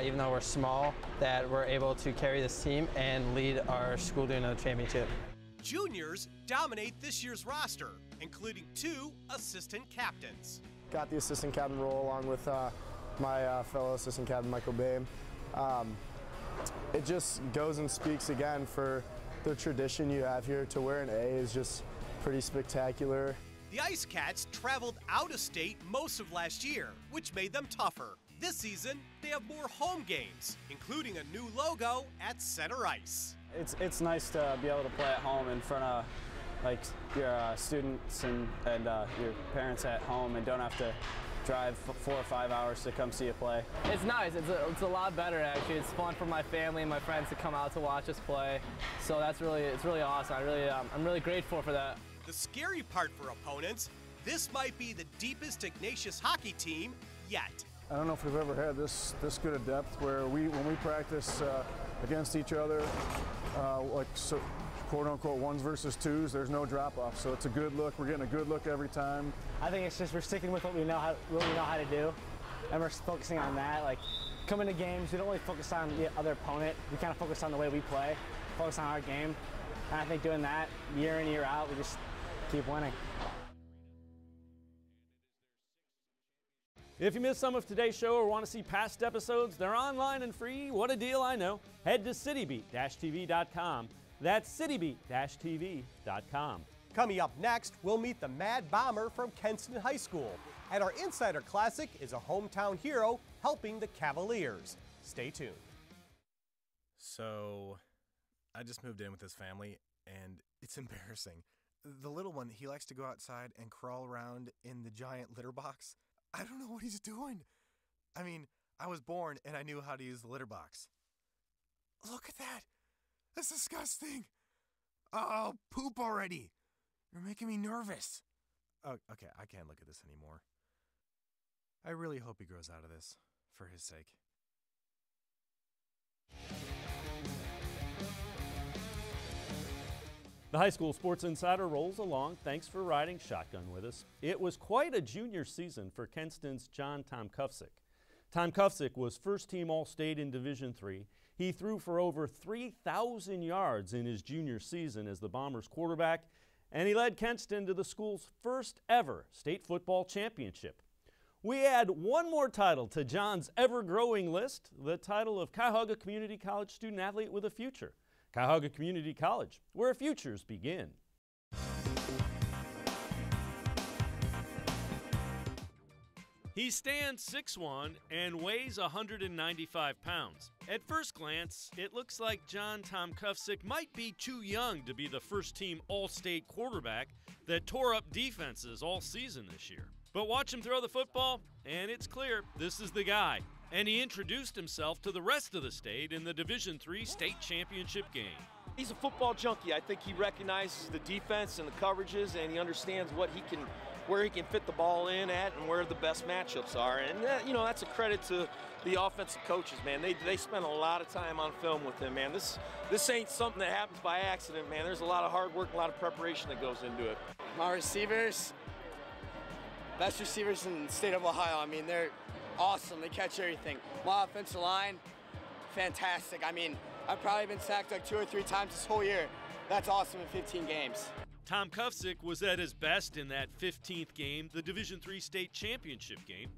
even though we're small, that we're able to carry this team and lead our school to another championship. Juniors dominate this year's roster, including 2 assistant captains. Got the assistant captain role along with my fellow assistant captain, Michael Babe. It just goes and speaks again for the tradition you have here. To wear an A is just pretty spectacular. The Ice Cats traveled out of state most of last year, which made them tougher. This season, they have more home games, including a new logo at center ice. It's nice to be able to play at home in front of like your students and your parents at home and don't have to drive 4 or 5 hours to come see you play. It's nice. It's a lot better actually. It's fun for my family and my friends to come out to watch us play. So it's really awesome. I'm really grateful for that. The scary part for opponents, this might be the deepest Ignatius hockey team yet. I don't know if we've ever had this good a depth where when we practice against each other, quote-unquote ones versus twos, there's no drop-off. So it's a good look. We're getting a good look every time. I think it's just we're sticking with what we know how to do, and we're focusing on that. Like coming to games, we don't really focus on the other opponent. We kind of focus on the way we play, focus on our game. And I think doing that year in, year out, we just keep winning. If you missed some of today's show or want to see past episodes, they're online and free. What a deal, I know. Head to citybeat-tv.com. That's citybeat-tv.com. Coming up next, we'll meet the Mad Bomber from Kenston High School. And our Insider Classic is a hometown hero helping the Cavaliers. Stay tuned. So, I just moved in with this family, and it's embarrassing. The little one, he likes to go outside and crawl around in the giant litter box. I don't know what he's doing. I mean, I was born and I knew how to use the litter box. Look at that. That's disgusting. Oh, poop already. You're making me nervous. Oh, okay, I can't look at this anymore. I really hope he grows out of this, for his sake. The High School Sports Insider rolls along. Thanks for riding shotgun with us. It was quite a junior season for Kenston's John Tomkufsick. Tomkufsick was first-team All-State in Division III. He threw for over 3,000 yards in his junior season as the Bombers quarterback, and he led Kenston to the school's first ever state football championship. We add one more title to John's ever-growing list, the title of Cuyahoga Community College Student Athlete with a Future. Cuyahoga Community College, where futures begin. He stands 6'1" and weighs 195 pounds. At first glance, it looks like John Tomkufsick might be too young to be the first-team All-State quarterback that tore up defenses all season this year. But watch him throw the football, and it's clear this is the guy. And he introduced himself to the rest of the state in the Division III state championship game. He's a football junkie. I think he recognizes the defense and the coverages, and he understands where he can fit the ball in at and where the best matchups are. And that's a credit to the offensive coaches, man. They spend a lot of time on film with him, man. This ain't something that happens by accident, man. There's a lot of hard work, a lot of preparation that goes into it. My receivers, best receivers in the state of Ohio. I mean, they're awesome. They catch everything. My offensive line, fantastic. I mean, I've probably been sacked like 2 or 3 times this whole year. That's awesome in 15 games. Tomkufsick was at his best in that 15th game, the Division III state championship game.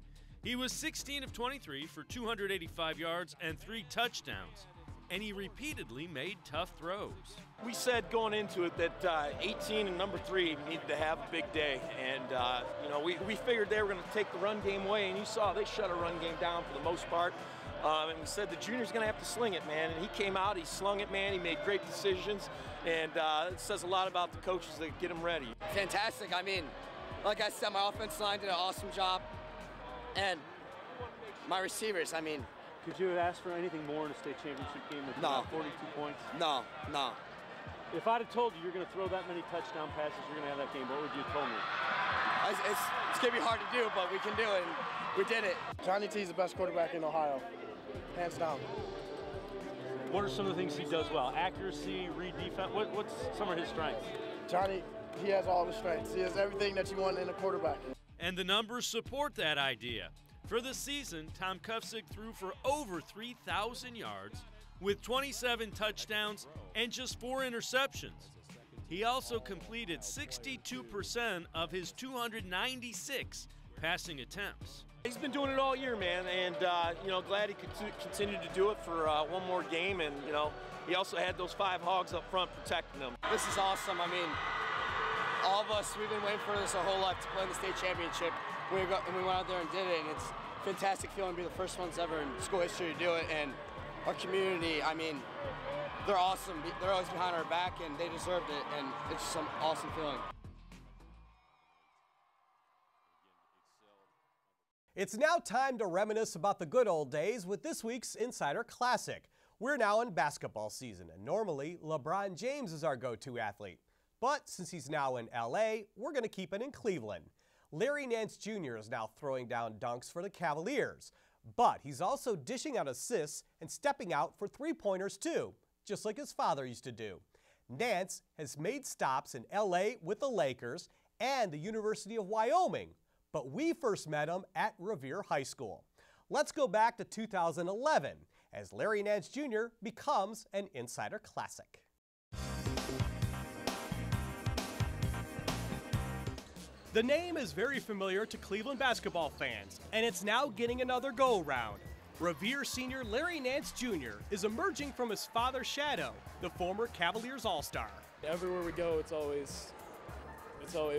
He was 16 of 23 for 285 yards and 3 touchdowns, and he repeatedly made tough throws. We said going into it that 18 and number 3 needed to have a big day, and we figured they were going to take the run game away, and you saw they shut a run game down for the most part. And we said the junior's going to have to sling it, man. And he came out, he slung it, man. He made great decisions, and it says a lot about the coaches that get him ready. Fantastic. I mean, like I said, my offensive line did an awesome job, and my receivers, I mean. Could you have asked for anything more in a state championship game with 42 points? No. If I'd have told you you're going to throw that many touchdown passes, you're going to have that game, what would you have told me? It's going to be hard to do, but we can do it, and we did it. Johnny T is the best quarterback in Ohio, hands down. What are some of the things he does well? Accuracy, read defense, what's some of his strengths? Johnny, he has all the strengths. He has everything that you want in a quarterback. And the numbers support that idea. For the season, Tomkufsick threw for over 3,000 yards with 27 touchdowns and just 4 interceptions. He also completed 62% of his 296 passing attempts. He's been doing it all year, man, and glad he could continue to do it for one more game. And he also had those 5 hogs up front protecting them. This is awesome. I mean, all of us, we've been waiting for this our whole life to play in the state championship. And we went out there and did it, and fantastic feeling to be the first ones ever in school history to do it. And our community, I mean, they're awesome. They're always behind our back, and they deserved it, and it's just some awesome feeling. It's now time to reminisce about the good old days with this week's Insider Classic. We're now in basketball season, and normally LeBron James is our go-to athlete. But since he's now in LA, we're going to keep it in Cleveland. Larry Nance Jr. is now throwing down dunks for the Cavaliers, but he's also dishing out assists and stepping out for three-pointers too, just like his father used to do. Nance has made stops in LA with the Lakers and the University of Wyoming, but we first met him at Revere High School. Let's go back to 2011 as Larry Nance Jr. becomes an Insider Classic. The name is very familiar to Cleveland basketball fans, and it's now getting another go-around. Revere senior Larry Nance Jr. is emerging from his father's shadow, the former Cavaliers All-Star. Everywhere we go, it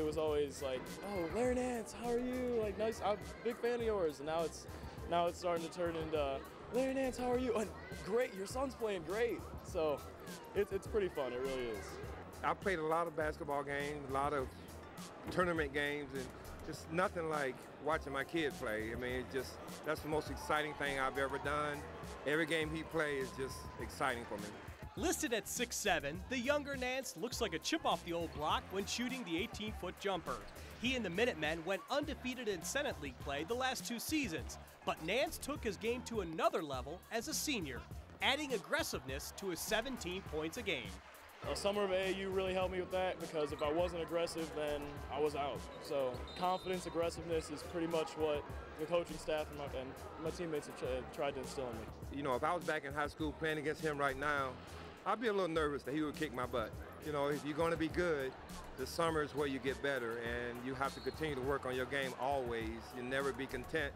was always like, oh, Larry Nance, how are you? Like, nice, I'm a big fan of yours. And now it's starting to turn into, Larry Nance, how are you? And great, your son's playing great. So it's pretty fun, it really is. I played a lot of basketball games, a lot of tournament games, and just nothing like watching my kid play. I mean, that's the most exciting thing I've ever done. Every game he plays is just exciting for me. Listed at 6'7", the younger Nance looks like a chip off the old block when shooting the 18-foot jumper. He and the Minutemen went undefeated in Senate League play the last 2 seasons, but Nance took his game to another level as a senior, adding aggressiveness to his 17 points a game. Summer of AAU really helped me with that because if I wasn't aggressive, then I was out. So confidence, aggressiveness is pretty much what the coaching staff and my teammates have tried to instill in me. You know, if I was back in high school playing against him right now, I'd be a little nervous that he would kick my butt. You know, if you're going to be good, the summer is where you get better, and you have to continue to work on your game always. You never be content,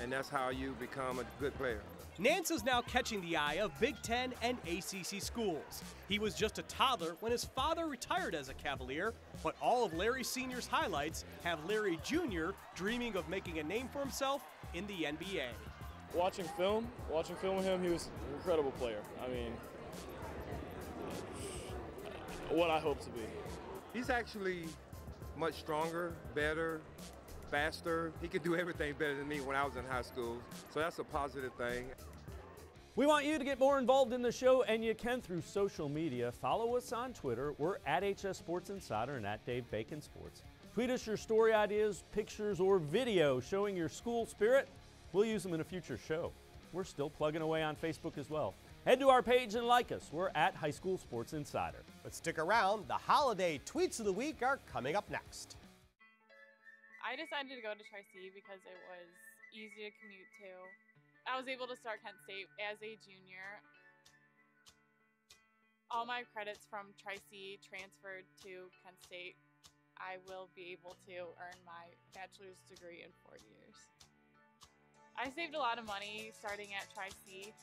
and that's how you become a good player. Nance is now catching the eye of Big Ten and ACC schools. He was just a toddler when his father retired as a Cavalier, but all of Larry Sr.'s highlights have Larry Jr. dreaming of making a name for himself in the NBA. Watching film with him, he was an incredible player. I mean, what I hope to be. He's actually much stronger, better, faster. He could do everything better than me when I was in high school, so that's a positive thing. We want you to get more involved in the show, and you can through social media. Follow us on Twitter. We're at HS Sports Insider and at Dave Bacon Sports. Tweet us your story ideas, pictures, or video showing your school spirit. We'll use them in a future show. We're still plugging away on Facebook as well. Head to our page and like us. We're at High School Sports Insider. But stick around. The holiday tweets of the week are coming up next. I decided to go to Tri-C because it was easy to commute to. I was able to start Kent State as a junior. All my credits from Tri-C transferred to Kent State. I will be able to earn my bachelor's degree in 4 years. I saved a lot of money starting at Tri-C.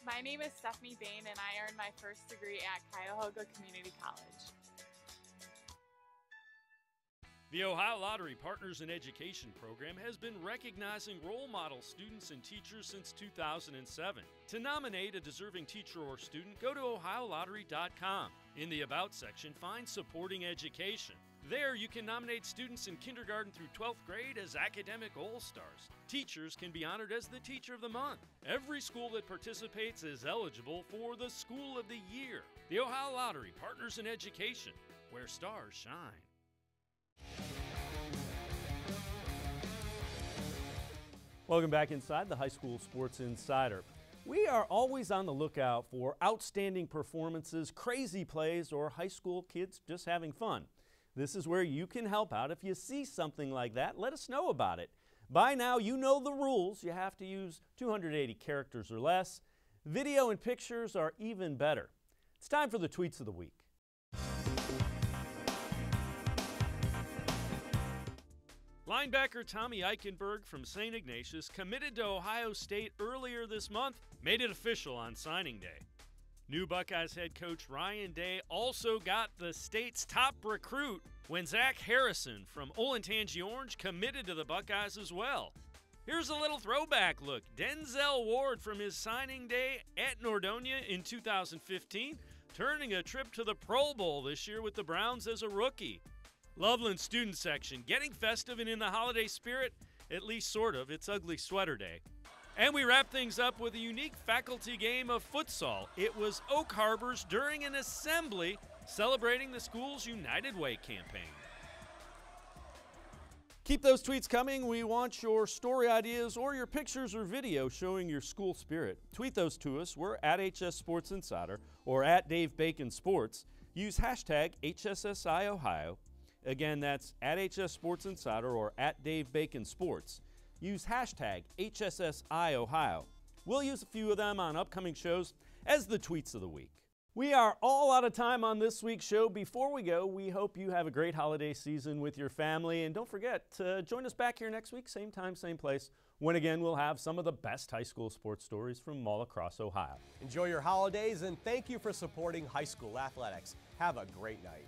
My name is Stephanie Bain, and I earned my first degree at Cuyahoga Community College. The Ohio Lottery Partners in Education program has been recognizing role model students and teachers since 2007. To nominate a deserving teacher or student, go to ohiolottery.com. In the About section, find Supporting Education. There, you can nominate students in kindergarten through 12th grade as academic all-stars. Teachers can be honored as the Teacher of the Month. Every school that participates is eligible for the School of the Year. The Ohio Lottery Partners in Education, where stars shine. Welcome back inside the High School Sports Insider. We are always on the lookout for outstanding performances, crazy plays, or high school kids just having fun. This is where you can help out. If you see something like that, let us know about it. By now, you know the rules. You have to use 280 characters or less. Video and pictures are even better. It's time for the tweets of the week. Linebacker Tommy Eichenberg from St. Ignatius, committed to Ohio State earlier this month, made it official on signing day. New Buckeyes head coach Ryan Day also got the state's top recruit when Zach Harrison from Olentangy Orange committed to the Buckeyes as well. Here's a little throwback look. Denzel Ward from his signing day at Nordonia in 2015, turning a trip to the Pro Bowl this year with the Browns as a rookie. Loveland student section, getting festive and in the holiday spirit, at least sort of. It's Ugly Sweater Day. And we wrap things up with a unique faculty game of futsal. It was Oak Harbor's during an assembly celebrating the school's United Way campaign. Keep those tweets coming. We want your story ideas or your pictures or video showing your school spirit. Tweet those to us. We're at HS Sports Insider or at Dave Bacon Sports. Use hashtag HSSI Ohio. Again, that's at HS Sports Insider or at Dave Bacon Sports. Use hashtag HSSI Ohio. We'll use a few of them on upcoming shows as the tweets of the week. We are all out of time on this week's show. Before we go, we hope you have a great holiday season with your family. And don't forget to join us back here next week, same time, same place, when again we'll have some of the best high school sports stories from all across Ohio. Enjoy your holidays and thank you for supporting high school athletics. Have a great night.